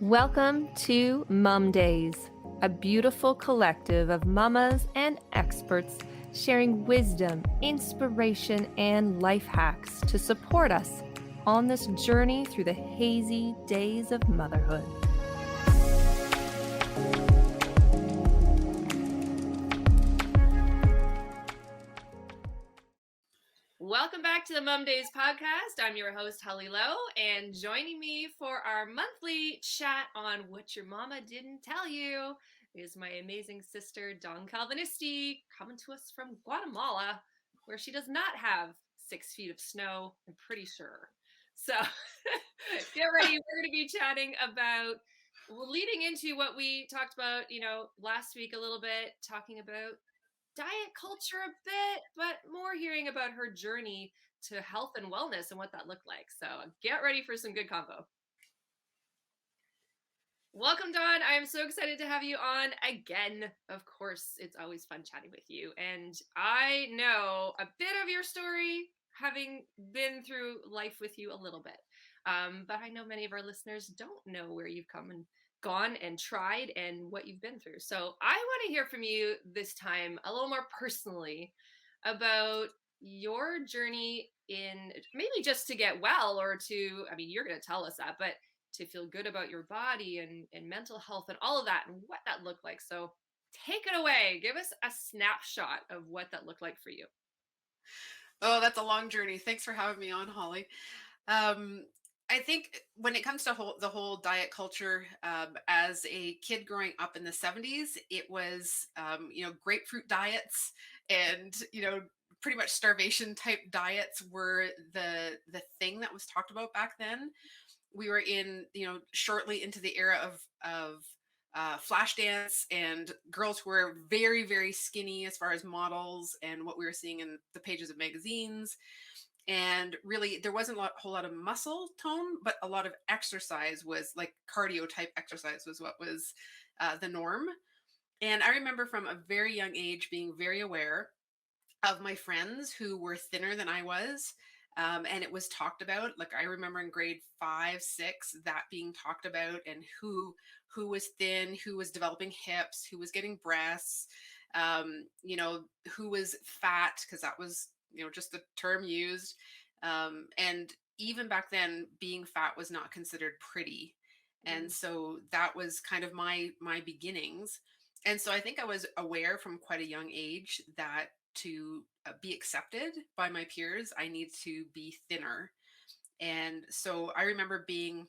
Welcome to Mum Days, a beautiful collective of mamas and experts sharing wisdom, inspiration, and life hacks to support us on this journey through the hazy days of motherhood. Welcome back to the Mum Days podcast. I'm your host, Holly Lowe, and joining me for our monthly chat on what your mama didn't tell you is my amazing sister, Dawn Calvinisti, coming to us from Guatemala, where she does not have 6 feet of snow, I'm pretty sure. So get ready. We're going to be chatting about, leading into what we talked about, last week a little bit, talking about diet culture a bit, but more hearing about her journey to health and wellness and what that looked like. So get ready for some good combo. Welcome, Dawn. I'm so excited to have you on again. Of course, it's always fun chatting with you. And I know a bit of your story, having been through life with you a little bit. But I know many of our listeners don't know where you've come and gone and tried and what you've been through. So I want to hear from you this time a little more personally about your journey in maybe just to get well or to, I mean, you're going to tell us that, but to feel good about your body and mental health and all of that and what that looked like. So take it away. Give us a snapshot of what that looked like for you. Oh, that's a long journey. Thanks for having me on, Holly. I think when it comes to the whole diet culture, as a kid growing up in the 70s, it was, grapefruit diets and, pretty much starvation type diets were the thing that was talked about back then. We were in, shortly into the era of flash dance and girls who were very, very skinny as far as models and what we were seeing in the pages of magazines. And really, there wasn't a whole lot of muscle tone, but a lot of exercise was like cardio type exercise was what was the norm. And I remember from a very young age being very aware of my friends who were thinner than I was. And it was talked about. Like I remember in grade 5, 6, that being talked about, and who was thin, who was developing hips, who was getting breasts, who was fat, because that was just the term used. And even back then, being fat was not considered pretty, and so that was kind of my beginnings. And so I think I was aware from quite a young age that to be accepted by my peers, I need to be thinner. And so I remember being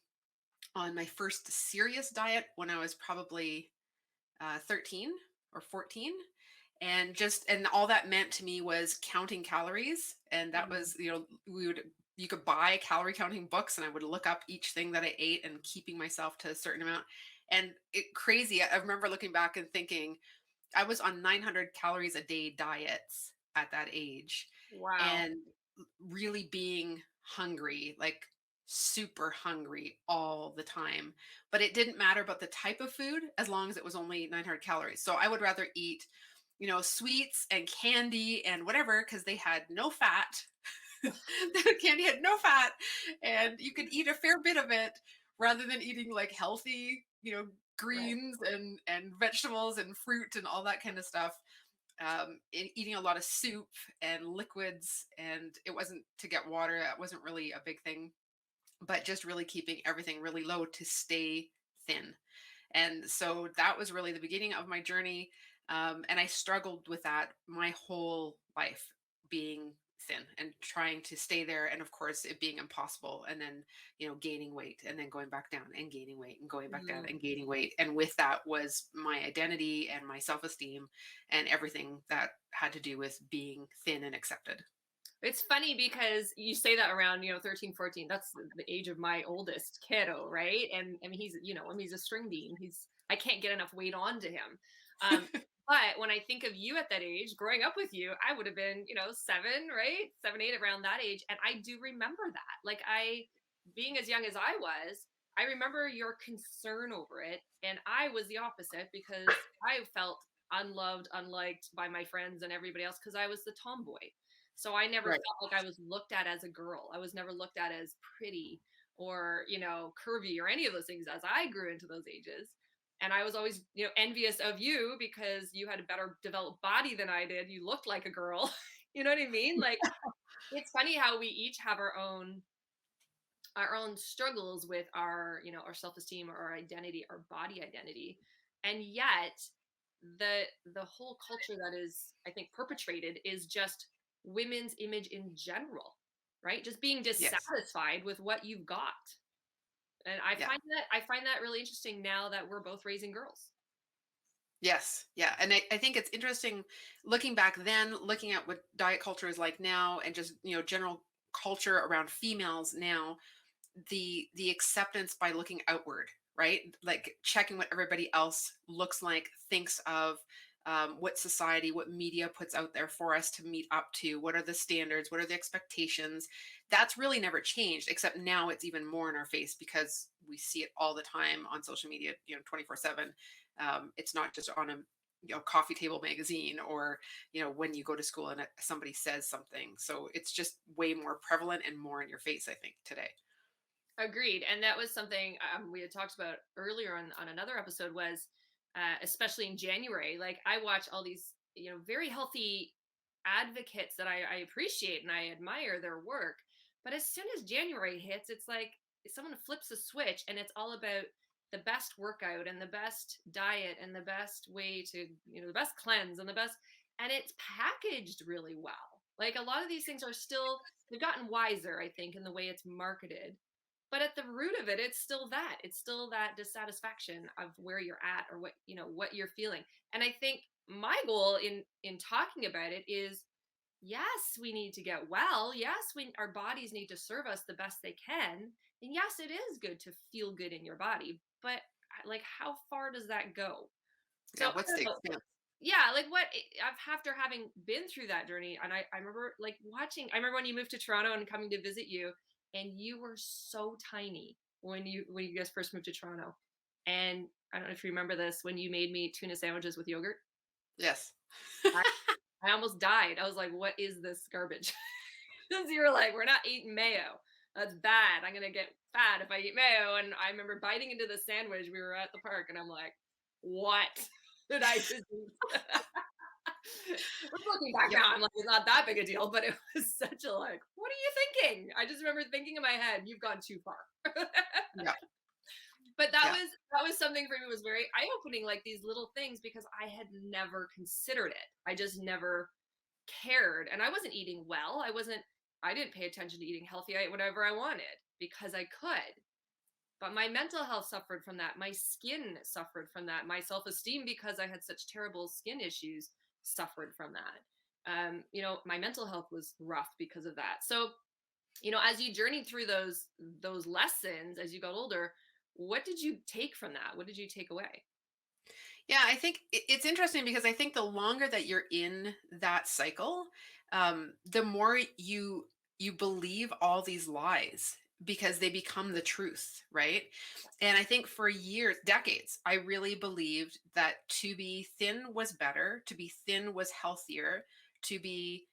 on my first serious diet when I was probably 13 or 14. And all that meant to me was counting calories. And that was, you could buy calorie counting books and I would look up each thing that I ate and keeping myself to a certain amount. And crazy. I remember looking back and thinking, I was on 900 calories a day diets at that age. Wow. And really being hungry, like super hungry all the time. But it didn't matter about the type of food as long as it was only 900 calories. So I would rather eat, sweets and candy and whatever because they had no fat. The candy had no fat and you could eat a fair bit of it rather than eating like healthy, greens and vegetables and fruit and all that kind of stuff. Eating a lot of soup and liquids, and it wasn't to get water. That wasn't really a big thing, but just really keeping everything really low to stay thin. And so that was really the beginning of my journey. And I struggled with that my whole life, being thin and trying to stay there. And of course, it being impossible. And then, gaining weight and then going back down and gaining weight and going back down and gaining weight. And with that was my identity and my self esteem and everything that had to do with being thin and accepted. It's funny because you say that around, 13, 14. That's the age of my oldest kiddo, right? And I mean, he's a string bean. I can't get enough weight onto him. But when I think of you at that age, growing up with you, I would have been, 7, right? 7, 8, around that age. And I do remember that. Like being as young as I was, I remember your concern over it. And I was the opposite because I felt unloved, unliked by my friends and everybody else because I was the tomboy. So I never Right. felt like I was looked at as a girl. I was never looked at as pretty or, curvy or any of those things as I grew into those ages. And I was always, envious of you because you had a better developed body than I did. You looked like a girl. You know what I mean? Like, it's funny how we each have our own struggles with our self-esteem or our identity, our body identity. And yet the whole culture that is, I think, perpetrated is just women's image in general, right? Just being Yes. dissatisfied with what you've got. And I Yeah. find that I find that really interesting now that we're both raising girls. Yes. Yeah. And I think it's interesting looking back then, looking at what diet culture is like now, and just, general culture around females now, the acceptance by looking outward, right? Like checking what everybody else looks like, thinks of, what society, what media puts out there for us to meet up to. What are the standards? What are the expectations? That's really never changed, except now it's even more in our face because we see it all the time on social media, 24/7. It's not just on a coffee table magazine, or when you go to school and somebody says something. So it's just way more prevalent and more in your face, I think, today. Agreed. And that was something we had talked about earlier on another episode was, especially in January, like I watch all these, very healthy advocates that I appreciate and I admire their work. But as soon as January hits, it's like someone flips a switch and it's all about the best workout and the best diet and the best way to, the best cleanse and the best, and it's packaged really well. Like a lot of these things are still, they've gotten wiser, I think, in the way it's marketed, but at the root of it, it's still that dissatisfaction of where you're at, or what you're feeling. And I think my goal in talking about it is, yes, we need to get well. Yes, our bodies need to serve us the best they can. And yes, it is good to feel good in your body, but like, how far does that go? So Yeah. I What's don't the know. extent? Yeah, like after having been through that journey, and I remember like watching, I remember when you moved to Toronto and coming to visit you, and you were so tiny when you guys first moved to Toronto. And I don't know if you remember this, when you made me tuna sandwiches with yogurt. Yes. I, I almost died. I was like, what is this garbage? Because you were like, we're not eating mayo. That's bad. I'm gonna get fat if I eat mayo. And I remember biting into the sandwich. We were at the park, and I'm like, what did I just eat? Looking back Yep. now, I'm like, it's not that big a deal, but it was such a like, what are you thinking? I just remember thinking in my head, you've gone too far. Yeah. But that Yeah. was that was something for me, was very eye opening, like these little things, because I had never considered it. I just never cared, and I wasn't eating well. I didn't pay attention to eating healthy. I ate whatever I wanted because I could. But my mental health suffered from that. My skin suffered from that. My self esteem, because I had such terrible skin issues, suffered from that. My mental health was rough because of that. So, as you journeyed through those lessons as you got older, what did you take from that? What did you take away? Yeah, I think it's interesting because I think the longer that you're in that cycle, the more you believe all these lies because they become the truth, right? And I think for years, decades, I really believed that to be thin was better, to be thin was healthier, to be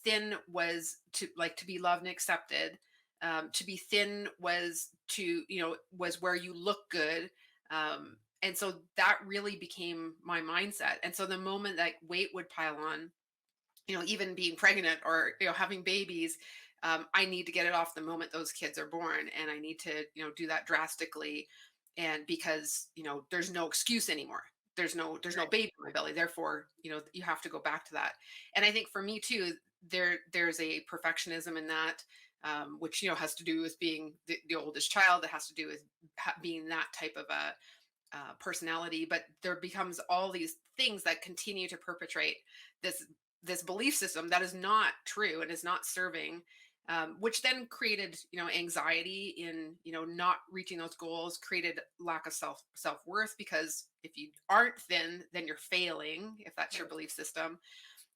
thin was to be loved and accepted. To be thin was was where you look good. And so that really became my mindset. And so the moment that weight would pile on, even being pregnant or, having babies, I need to get it off the moment those kids are born. And I need to, do that drastically. And because, there's no excuse anymore. There's no baby in my belly. Therefore, you have to go back to that. And I think for me too, there's a perfectionism in that, which, has to do with being the oldest child. It has to do with being that type of a personality. But there becomes all these things that continue to perpetrate this belief system that is not true and is not serving, which then created anxiety in not reaching those goals, created lack of self-worth, because if you aren't thin then you're failing, if that's your Right. belief system.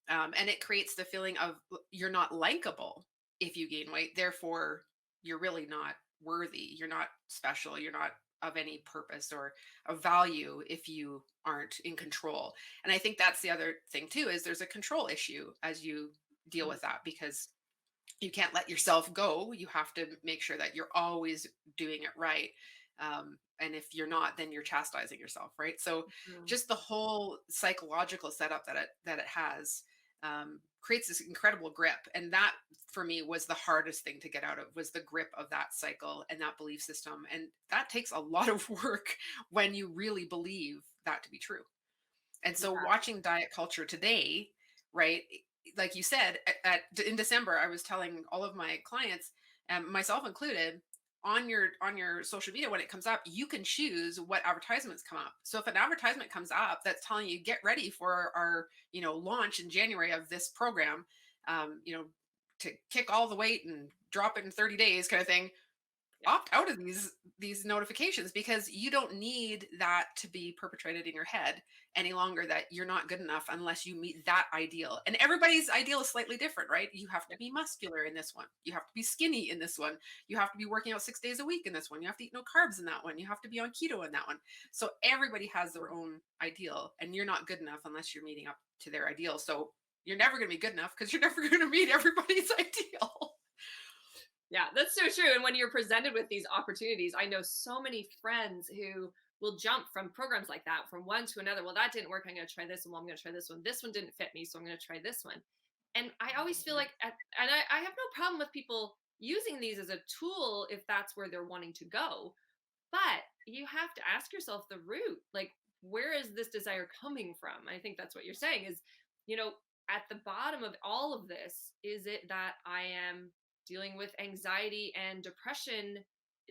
And it creates the feeling of you're not likable if you gain weight, therefore you're really not worthy, you're not special, you're not of any purpose or of value if you aren't in control. And I think that's the other thing too, is there's a control issue as you deal Mm. with that, because You can't let yourself go. You have to make sure that you're always doing it right. And if you're not, then you're chastising yourself, right? So Mm. just the whole psychological setup that it has creates this incredible grip. And that for me was the hardest thing to get out of, was the grip of that cycle and that belief system. And that takes a lot of work when you really believe that to be true. And so Yeah. watching diet culture today, right? Like you said, in December, I was telling all of my clients, myself included, on your social media when it comes up, you can choose what advertisements come up. So if an advertisement comes up that's telling you get ready for our launch in January of this program, um, you know, to kick all the weight and drop it in 30 days kind of thing, Yeah. opt out of these notifications, because you don't need that to be perpetrated in your head any longer, that you're not good enough unless you meet that ideal. And everybody's ideal is slightly different, right? You have to Yeah. be muscular in this one, you have to be skinny in this one, you have to be working out 6 days a week in this one, you have to eat no carbs in that one, you have to be on keto in that one. So everybody has their own ideal, and you're not good enough unless you're meeting up to their ideal. So you're never going to be good enough because you're never going to meet everybody's ideal. Yeah, that's so true. And when you're presented with these opportunities, I know so many friends who will jump from programs like that from one to another. Well, that didn't work. I'm going to try this one. Well, I'm going to try this one. This one didn't fit me, so I'm going to try this one. And I always feel like, I have no problem with people using these as a tool if that's where they're wanting to go. But you have to ask yourself the root, like, where is this desire coming from? I think that's what you're saying is, you know, at the bottom of all of this, is it that I am dealing with anxiety and depression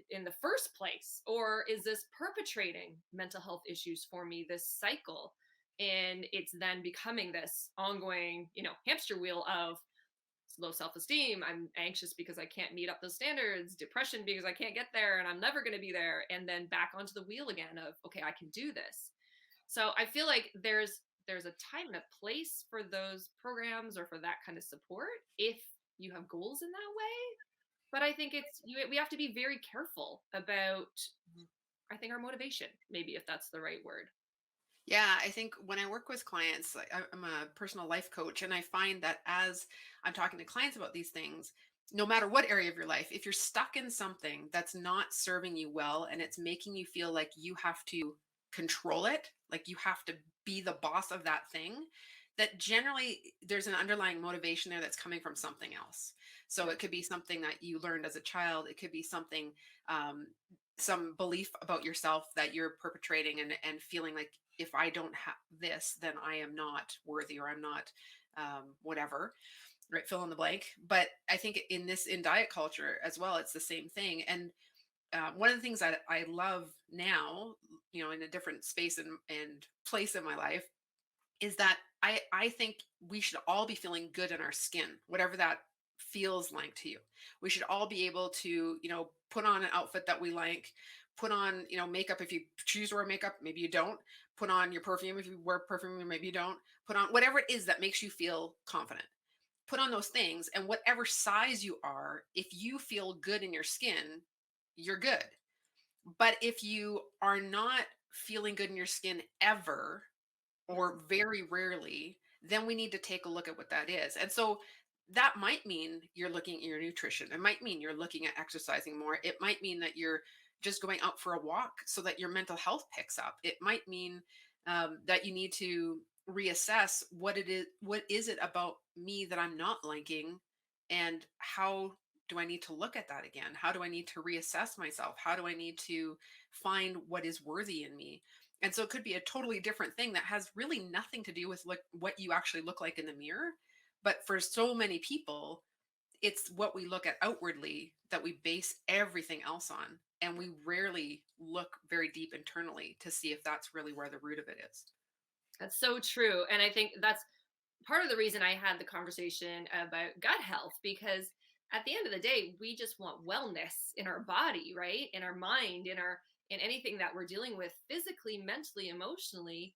in the first place? Or is this perpetrating mental health issues for me, this cycle? And it's then becoming this ongoing, hamster wheel of low self-esteem. I'm anxious because I can't meet up those standards, depression because I can't get there and I'm never going to be there, and then back onto the wheel again of, okay, I can do this. So I feel like there's a time and a place for those programs or for that kind of support if you have goals in that way. But I think we have to be very careful about, I think, our motivation, maybe, if that's the right word. Yeah, I think when I work with clients, like I'm a personal life coach, and I find that as I'm talking to clients about these things, no matter what area of your life, if you're stuck in something that's not serving you well and it's making you feel like you have to control it, like you have to be the boss of that thing, that generally there's an underlying motivation there that's coming from something else. So Yeah. it could be something that you learned as a child, it could be something, um, some belief about yourself that you're perpetrating, and feeling like, if I don't have this, then I am not worthy, or I'm not, whatever, right? Fill in the blank. But I think in diet culture as well, it's the same thing. And one of the things that I love now, in a different space and place in my life, is that I think we should all be feeling good in our skin, whatever that feels like to you. We should all be able to, put on an outfit that we like, put on, makeup if you choose to wear makeup, maybe you don't. Put on your perfume if you wear perfume, maybe you don't. Put on whatever it is that makes you feel confident. Put on those things, and whatever size you are, if you feel good in your skin, you're good. But if you are not feeling good in your skin ever, Mm. or very rarely, then we need to take a look at what that is. And so that might mean you're looking at your nutrition. It might mean you're looking at exercising more. It might mean that you're just going out for a walk so that your mental health picks up. It might mean that you need to reassess what is it about me that I'm not liking, and how do I need to look at that again? How do I need to reassess myself? How do I need to find what is worthy in me? And so it could be a totally different thing that has really nothing to do with what you actually look like in the mirror. But for so many people, it's what we look at outwardly that we base everything else on. And we rarely look very deep internally to see if that's really where the root of it is. That's so true. And I think that's part of the reason I had the conversation about gut health, because at the end of the day, we just want wellness in our body, right? In our mind, in anything that we're dealing with physically, mentally, emotionally,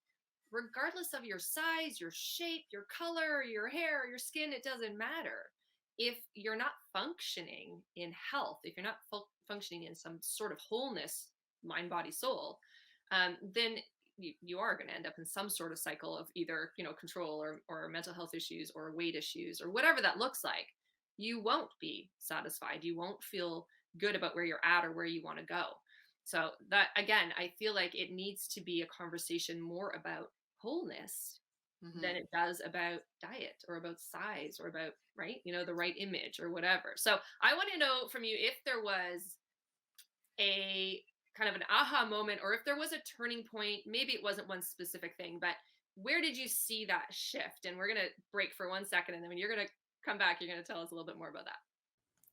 regardless of your size, your shape, your color, your hair, your skin, it doesn't matter. If you're not functioning in health, if you're not functioning in some sort of wholeness, mind, body, soul, then you are going to end up in some sort of cycle of either control or mental health issues or weight issues or whatever that looks like. you won't be satisfied. You won't feel good about where you're at or where you want to go. So that again, I feel like it needs to be a conversation more about wholeness than Hmm. it does about diet or about size or about, right, the right image or whatever. So I want to know from you if there was a kind of an aha moment, or if there was a turning point. Maybe it wasn't one specific thing, but where did you see that shift? And we're going to break for 1 second, and then when you're going to come back, you're going to tell us a little bit more about that.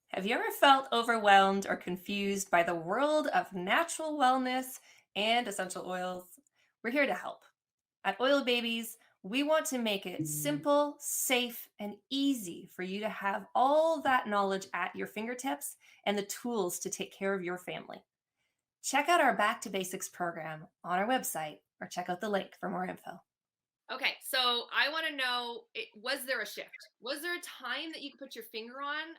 Have you ever felt overwhelmed or confused by the world of natural wellness and essential oils? We're here to help. At Oil Babies, we want to make it simple, safe, and easy for you to have all that knowledge at your fingertips and the tools to take care of your family. Check out our Back to Basics program on our website or check out the link for more info. Okay, so I want to know, was there a shift? Was there a time that you could put your finger on?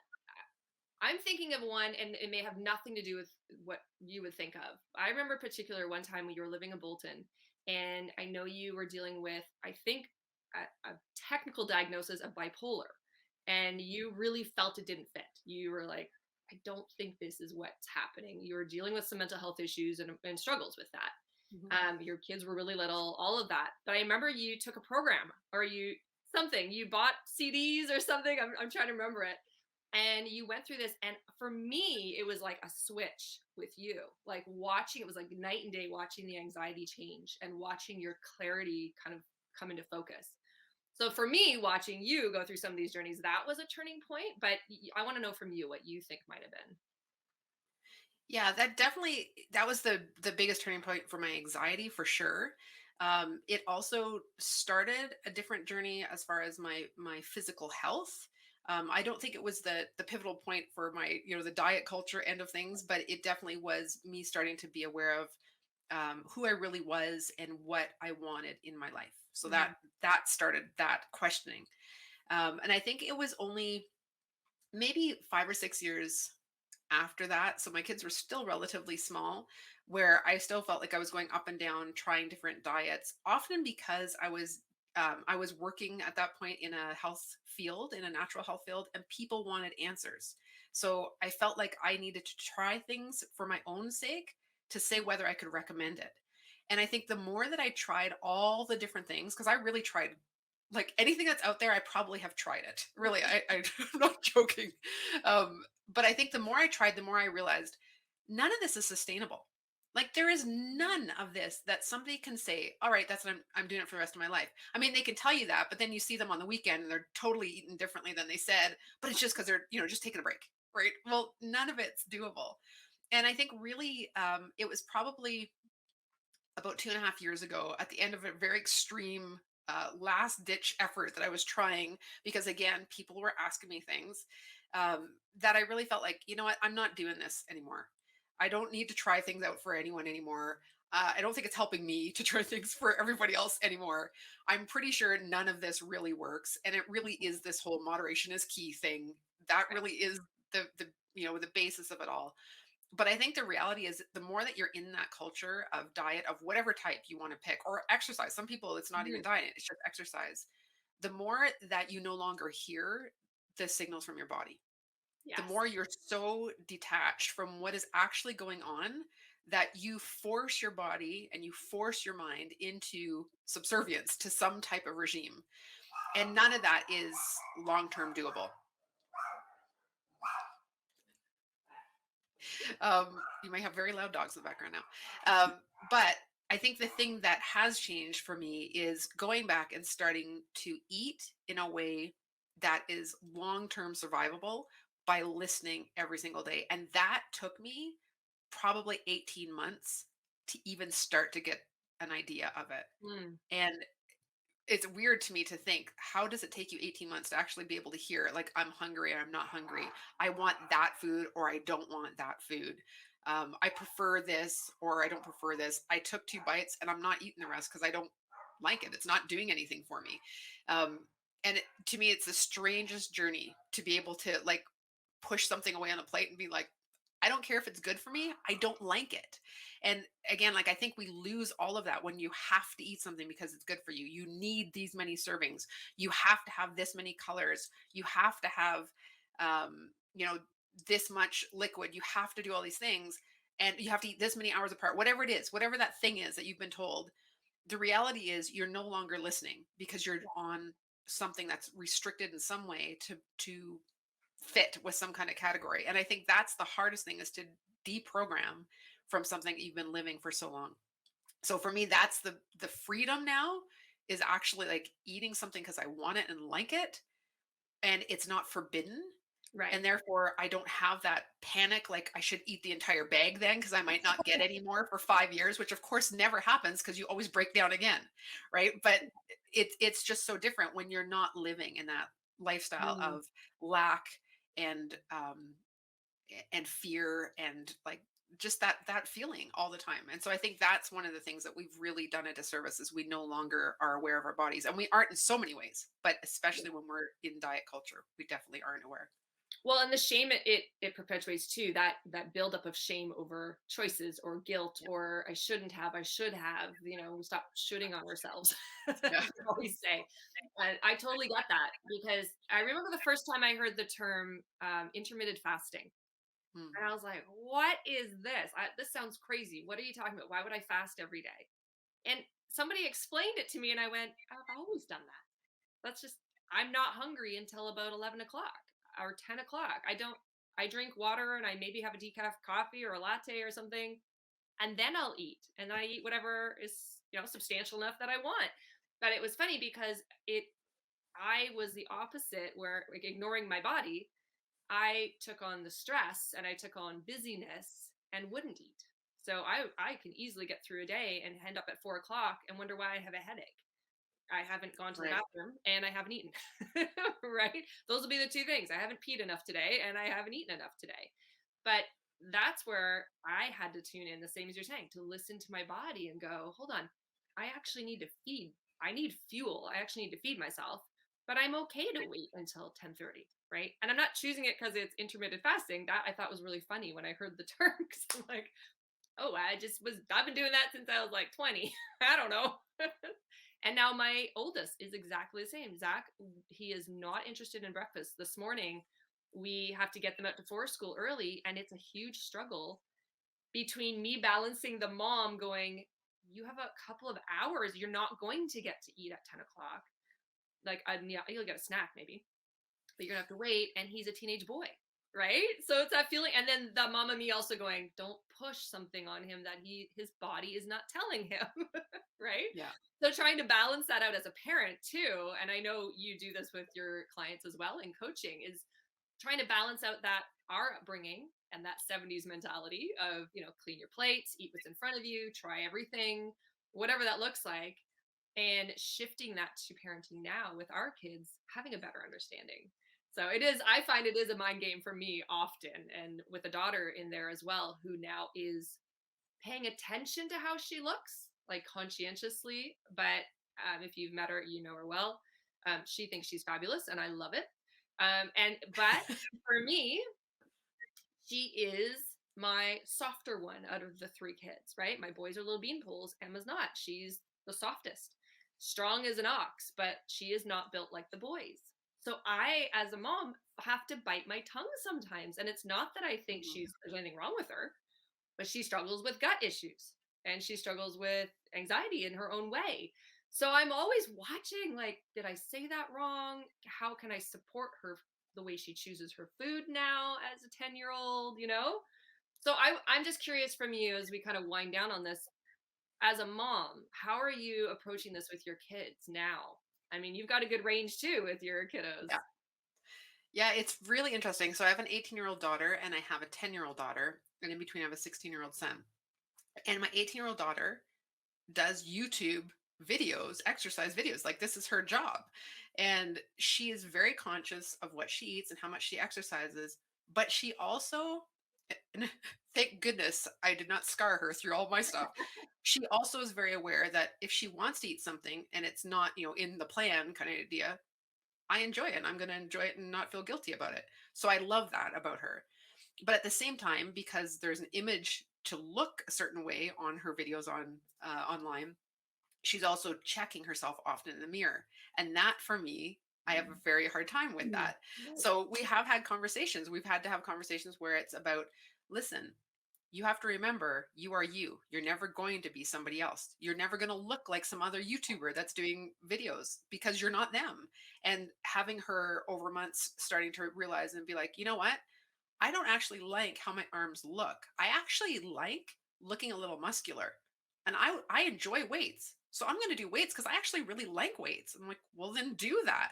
I'm thinking of one, and it may have nothing to do with what you would think of. I remember particular one time when you were living in Bolton, and I know you were dealing with, I think, a technical diagnosis of bipolar, and you really felt it didn't fit. You were like, I don't think this is what's happening. You were dealing with some mental health issues and struggles with that. Hmm. Your kids were really little, all of that. But I remember you took a program, or you something. You bought CDs or something. I'm trying to remember it, and you went through this, and for me it was like a switch with you, like watching, it was like night and day, watching the anxiety change and watching your clarity kind of come into focus. So for me, watching you go through some of these journeys, that was a turning point. But I want to know from you what you think might have been. Yeah, that was the biggest turning point for my anxiety for sure. It also started a different journey as far as my physical health. I don't think it was the pivotal point for my the diet culture end of things, but it definitely was me starting to be aware of who I really was and what I wanted in my life. So Mhm. that started that questioning, and I think it was only maybe 5 or 6 years after that. So my kids were still relatively small, where I still felt like I was going up and down trying different diets, often because I was working at that point in a health field, in a natural health field, and people wanted answers. So I felt like I needed to try things for my own sake to say whether I could recommend it. And I think the more that I tried all the different things, because I really tried like anything that's out there, I probably have tried it. Really, I'm not joking. But I think the more I tried, the more I realized none of this is sustainable. Like there is none of this that somebody can say, all right, that's what I'm doing it for the rest of my life. I mean, they can tell you that, but then you see them on the weekend and they're totally eating differently than they said, but it's just because they're, just taking a break, right? Well, none of it's doable. And I think really it was probably about 2.5 years ago at the end of a very extreme last ditch effort that I was trying because again, people were asking me things that I really felt like, you know what, I'm not doing this anymore. I don't need to try things out for anyone anymore. I don't think it's helping me to try things for everybody else anymore. I'm pretty sure none of this really works. And it really is this whole moderation is key thing. That Okay. really is the basis of it all. But I think the reality is the more that you're in that culture of diet of whatever type you want to pick or exercise, some people it's not even Mhm. diet, it's just exercise. The more that you no longer hear the signals from your body, the Yes. more you're so detached from what is actually going on that you force your body and you force your mind into subservience to some type of regime. And none of that is long term doable. You may have very loud dogs in the background now. But I think the thing that has changed for me is going back and starting to eat in a way that is long term survivable by listening every single day. And that took me probably 18 months to even start to get an idea of it. Mm. And it's weird to me to think, how does it take you 18 months to actually be able to hear like I'm hungry or I'm not hungry, I want that food or I don't want that food, I prefer this or I don't prefer this, I took 2 bites and I'm not eating the rest because I don't like it, it's not doing anything for me. To me it's the strangest journey to be able to like push something away on a plate and be like, I don't care if it's good for me, I don't like it. And again, like I think we lose all of that when you have to eat something because it's good for you. You need these many servings. You have to have this many colors. You have to have you know, this much liquid, you have to do all these things, and you have to eat this many hours apart, whatever it is, whatever that thing is that you've been told. The reality is you're no longer listening because you're on something that's restricted in some way to fit with some kind of category. And I think that's the hardest thing, is to deprogram from something you've been living for so long. So for me, that's the freedom now, is actually like eating something because I want it and like it, and it's not forbidden. Right. And therefore I don't have that panic like I should eat the entire bag then because I might not get any more for 5 years, which of course never happens because you always break down again, right? But it's just so different when you're not living in that lifestyle Mm. of lack and and fear and like just that feeling all the time. And so I think that's one of the things that we've really done a disservice, is we no longer are aware of our bodies, and we aren't in so many ways, but especially when we're in diet culture, we definitely aren't aware. Well, and the shame it perpetuates too, that buildup of shame over choices or guilt Yeah. or I shouldn't have, I should have. We stop shooting on ourselves. Yeah. We always say, and I totally get that because I remember the first time I heard the term intermittent fasting, Hmm. and I was like, "What is this? This sounds crazy. What are you talking about? Why would I fast every day?" And somebody explained it to me, and I went, "I've always done that. That's just I'm not hungry until about 11 o'clock or 10 o'clock. I drink water and I maybe have a decaf coffee or a latte or something, and then I'll eat. And then I eat whatever is, substantial enough that I want." But it was funny because it I was the opposite where like ignoring my body, I took on the stress and I took on busyness and wouldn't eat. So I can easily get through a day and end up at 4 o'clock and wonder why I have a headache. I haven't gone to the Right. bathroom and I haven't eaten. Right? Those will be the two things. I haven't peed enough today and I haven't eaten enough today. But that's where I had to tune in, the same as you're saying, to listen to my body and go, hold on, I actually need to feed. I need fuel. I actually need to feed myself, but I'm okay to wait until 10:30. Right. And I'm not choosing it because it's intermittent fasting. That I thought was really funny when I heard the term. 'Cause I'm like, oh, I've been doing that since I was like 20. I don't know. And now my oldest is exactly the same. Zach, he is not interested in breakfast. This morning, we have to get them out to forest school early, and it's a huge struggle between me balancing the mom going, you have a couple of hours. You're not going to get to eat at 10 o'clock. Like, yeah, you'll get a snack maybe, but you're gonna have to wait. And he's a teenage boy, right? So it's that feeling. And then the mom and me also going, don't push something on him that his body is not telling him, right? Yeah. So trying to balance that out as a parent too, and I know you do this with your clients as well in coaching, is trying to balance out that our upbringing and that 70s mentality of, clean your plates, eat what's in front of you, try everything, whatever that looks like, and shifting that to parenting now with our kids having a better understanding. So I find it is a mind game for me often, and with a daughter in there as well, who now is paying attention to how she looks, like conscientiously. But if you've met her, you know her well. She thinks she's fabulous, and I love it. But for me, she is my softer one out of the three kids, right? My boys are little bean poles. Emma's not. She's the softest, strong as an ox, but she is not built like the boys. So I, as a mom, have to bite my tongue sometimes. And it's not that I think Mhm. there's anything wrong with her, but she struggles with gut issues and she struggles with anxiety in her own way. So I'm always watching, like, did I say that wrong? How can I support her the way she chooses her food now as a 10-year-old, So I'm just curious from you as we kind of wind down on this, as a mom, how are you approaching this with your kids now? I mean, you've got a good range too with your kiddos. Yeah. Yeah, it's really interesting. So I have an 18-year-old daughter and I have a 10-year-old daughter, and in between I have a 16-year-old son. And my 18-year-old daughter does YouTube videos, exercise videos. Like this is her job. And she is very conscious of what she eats and how much she exercises. But she also, and thank goodness I did not scar her through all my stuff. She also is very aware that if she wants to eat something and it's not, in the plan kind of idea, I enjoy it. And I'm going to enjoy it and not feel guilty about it. So I love that about her. But at the same time, because there's an image to look a certain way on her videos online, she's also checking herself often in the mirror. And that for me I have a very hard time with Mm. that. Right. So we have had conversations. We've had to have conversations where it's about, listen, you have to remember you are you. You're never going to be somebody else. You're never going to look like some other YouTuber that's doing videos because you're not them. And having her over months starting to realize and be like, you know what? I don't actually like how my arms look. I actually like looking a little muscular. And I enjoy weights. So I'm going to do weights because I actually really like weights. I'm like, well, then do that.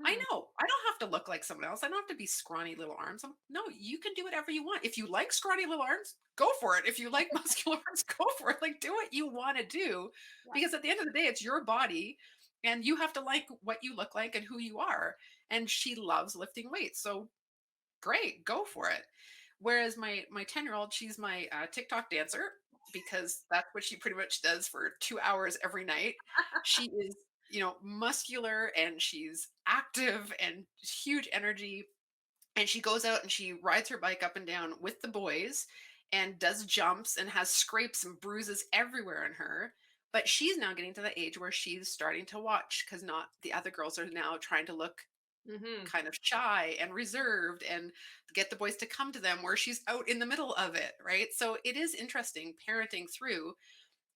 I Mhm. know. I don't have to look like someone else. I don't have to be scrawny little arms. No, you can do whatever you want. If you like scrawny little arms, go for it. If you like muscular arms, go for it. Like, do what you want to do Yeah. because at the end of the day, it's your body and you have to like what you look like and who you are. And she loves lifting weights. So great, go for it. Whereas my 10-year-old, she's my TikTok dancer because that's what she pretty much does for 2 hours every night. She is, muscular and she's active and huge energy. And she goes out and she rides her bike up and down with the boys and does jumps and has scrapes and bruises everywhere on her. But she's now getting to the age where she's starting to watch because not the other girls are now trying to look Mhm. kind of shy and reserved and get the boys to come to them where she's out in the middle of it, right? So it is interesting parenting through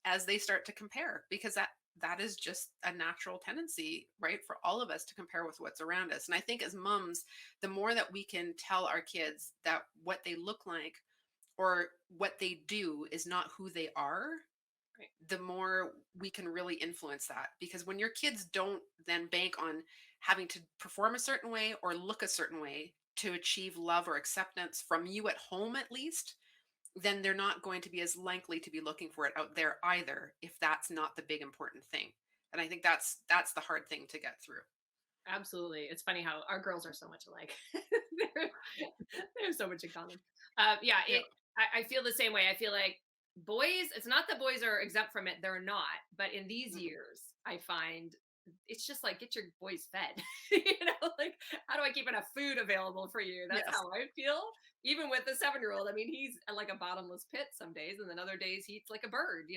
as they start to compare because that is just a natural tendency, right, for all of us to compare with what's around us. And I think as moms, the more that we can tell our kids that what they look like or what they do is not who they are, Right. the more we can really influence that. Because when your kids don't then bank on having to perform a certain way or look a certain way to achieve love or acceptance from you at home, at least, then they're not going to be as likely to be looking for it out there either if that's not the big important thing. And I think that's the hard thing to get through. Absolutely. It's funny how our girls are so much alike. They're they have so much in common. Yeah, Yeah. I feel the same way. I feel like boys, it's not that boys are exempt from it, they're not. But in these Mhm. years, I find it's just like get your boys fed. Like how do I keep enough food available for you? That's Yes. how I feel. Even with the 7-year-old, I mean, he's like a bottomless pit some days, and then other days he eats like a bird.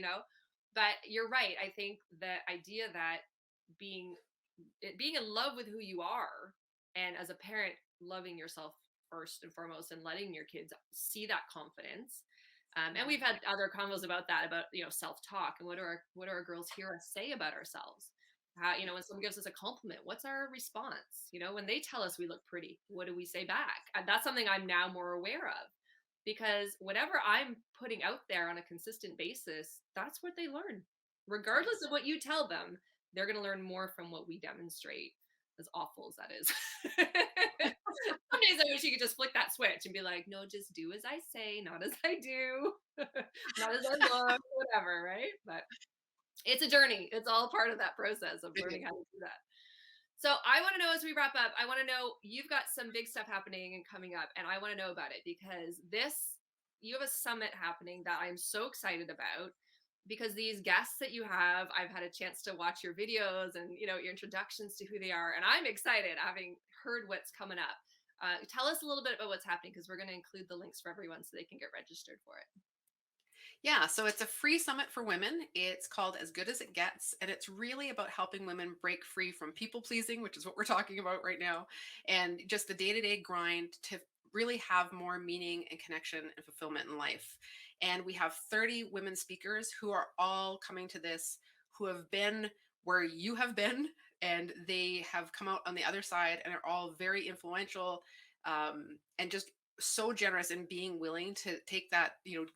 But you're right. I think the idea that being being in love with who you are, and as a parent loving yourself first and foremost and letting your kids see that confidence. And we've Mhm. had other convos about that, about self-talk, and what do our girls hear us say about ourselves. How, Yeah. when someone gives us a compliment, what's our response? When they tell us we look pretty, what do we say back? And that's something I'm now more aware of, because whatever I'm putting out there on a consistent basis, that's what they learn. Regardless Yes. of what you tell them, they're going to learn more from what we demonstrate, as awful as that is. Some days I wish you could just flick that switch and be like, no, just do as I say, not as I do, not as I look, whatever, right? But it's a journey. It's all part of that process of It learning is. how to do that. So I want to know, as we wrap up, I want to know, you've got some big stuff happening and coming up, and I want to know about it, because you have a summit happening that I'm so excited about, because these guests that you have, I've had a chance to watch your videos and your introductions to who they are, and I'm excited having heard what's coming up. Tell us a little bit about what's happening, because we're going to include the links for everyone so they can get registered for it. Yeah, so it's a free summit for women. It's called As Good as It Gets, and it's really about helping women break free from people pleasing, which is what we're talking about right now, and just the day to day grind to really have more meaning and connection and fulfillment in life. And we have 30 women speakers who are all coming to this, who have been where you have been, and they have come out on the other side and are all very influential, and just so generous in being willing to take that,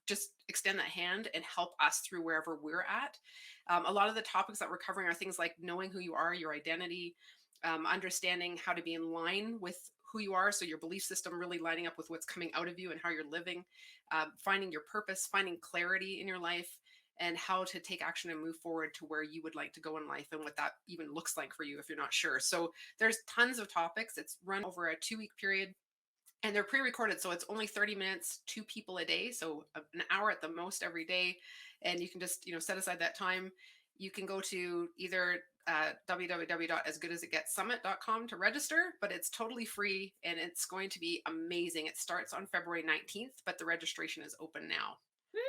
just extend that hand and help us through wherever we're at. A lot of the topics that we're covering are things like knowing who you are, your identity, understanding how to be in line with who you are. So your belief system really lining up with what's coming out of you and how you're living, finding your purpose, finding clarity in your life, and how to take action and move forward to where you would like to go in life and what that even looks like for you if you're not sure. So there's tons of topics. It's run over a 2-week period and they're pre-recorded, so it's only 30 minutes, 2 people a day, so an hour at the most every day. And you can just set aside that time. You can go to either www.asgoodasitgetssummit.com to register, but it's totally free and it's going to be amazing. It starts on February 19th, but the registration is open now. Woo!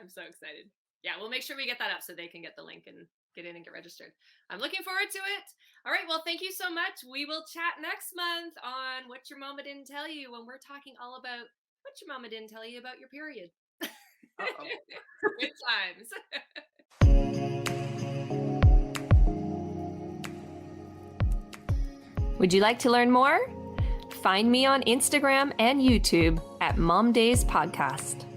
I'm so excited. Yeah, we'll make sure we get that up so they can get the link and get in and get registered. I'm looking forward to it. All right. Well, thank you so much. We will chat next month on What Your Mama Didn't Tell You when we're talking all about what your mama didn't tell you about your period. Uh-oh. Good times. Would you like to learn more? Find me on Instagram and YouTube at Mom Days Podcast.